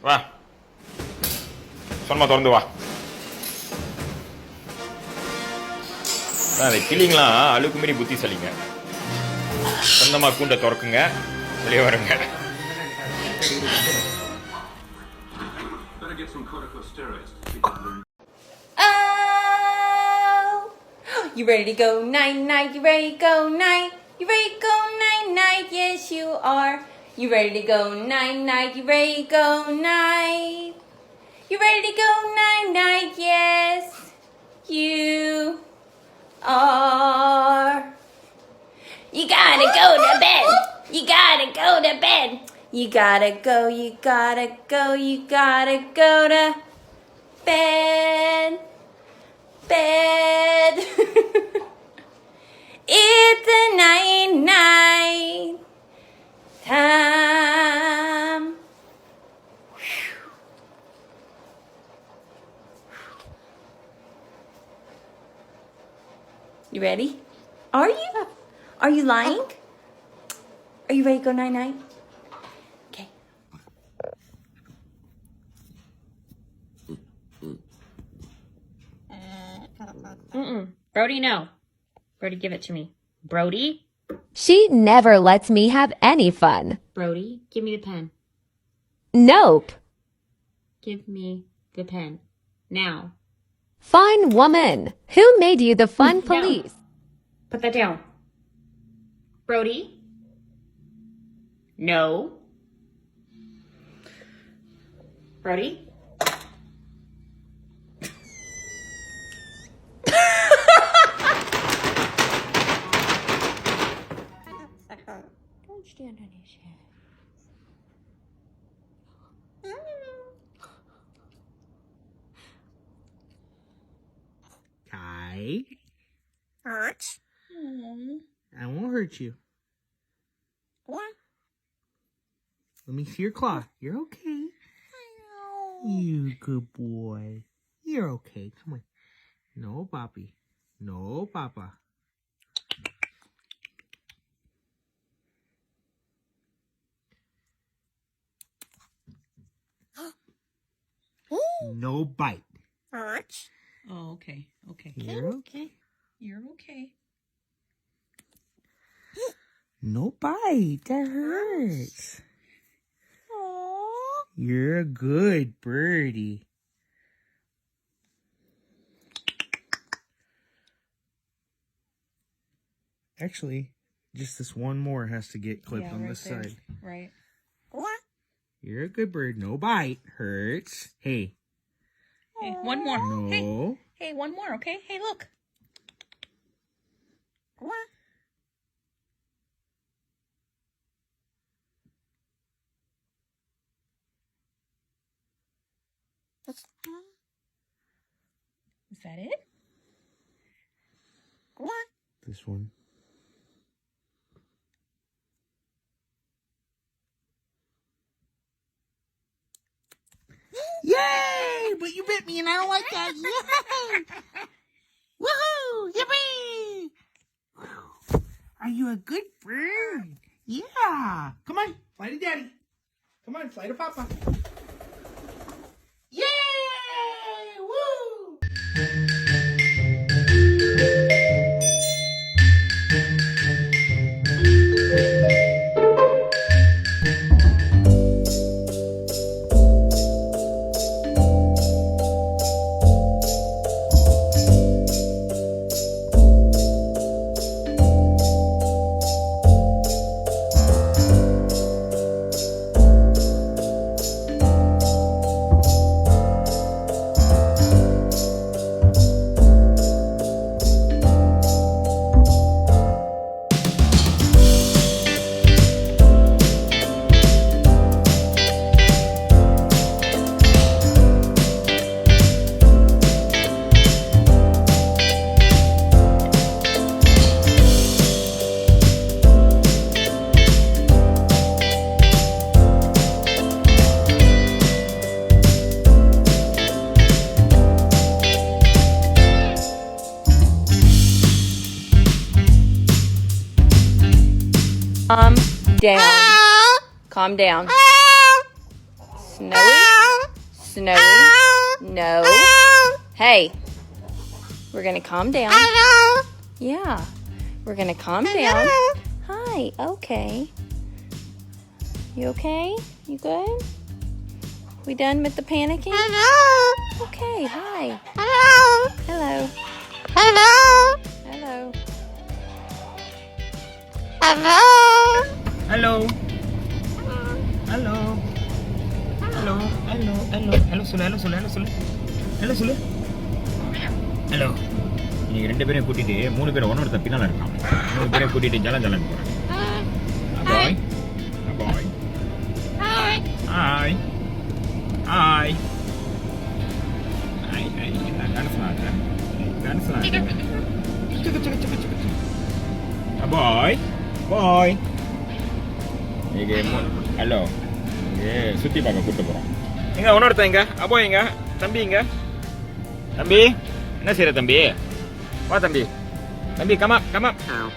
வா, சொன்னமா திறந்து வா. அதை கிளிங்களாம் அழுக்கு மாரி புத்திசாலிங்க. சொந்தமாக கூண்டை திறக்குங்க, வெளியே வருங்க. You ready to go night night? You ready to go night? You ready to go night night? Yes you are. You ready to go night night? You ready to go night? You ready to go night night? Yes you are. You gotta go to bed. You gotta go to bed. You gotta go, you gotta go, you gotta go to bed. Bed. It's a night night time. You ready? Are you? Are you lying? Are you ready to go night night? Okay. Brody, no. Brody, give it to me. Brody? She never lets me have any fun. Brody, give me the pen. Nope. Give me the pen. Now. Fine woman. Who made you the fun No. police? Put that down. Brody? No. Brody? Don't stand on his head. Kai, Hurt? I won't hurt you. What? Let me see your claw. You're okay. You good boy. You're okay. Come on. No, Papi. No, Papa. No bite. Hurt? Oh, okay. Okay. You're okay. You're okay. No bite. That hurts. You're a good birdie. Actually, just this one more has to get clipped on right this there. side. Right. What? You're a good bird. No bite. Hurts. Hey. Hey, one more. Hey, No. hey, one more, okay? Hey, look. What? Is that it? What? This one. Yay! But you bit me and I don't like that. Yay! Woohoo! Yippee! Are you a good bird? Yeah! Come on, fly to daddy. Come on, fly to papa. Yay! Woo! Calm down. Calm down. Snowy? Snowy. No. Hey. We're gonna calm down. Yeah. We're gonna calm down. Hi. Okay. You okay? You good? We done with the panicking? Okay. Hi. Hello. Hello. Hello. Hello. Hello. Hello. Hello. Hello சொல்லு. Hello சொல்லு. Hello சொல்லு. Hello சொல்லு. Hello. நீங்க ரெண்டு பேரையும் கூட்டிட்டு 3 பேர் ஒன்னொருத்த பின்னால இருக்கான். 3 பேரையும் கூட்டிட்டு ஜலன் போறேன். பாய். பாய். ஹாய். ஹாய். ஹாய். ஹாய். நான் டான்ஸ் ஆடுறேன். பாய். பாய். நீங்க ஹலோ. சுத்தி பார்க்க கூட்டு போறோம். எங்க ஒன்னொருத்த எங்க? அப்போ எங்க? தம்பி எங்க? தம்பி என்ன செய்யற தம்பி? வா தம்பி. தம்பி come up. Oh.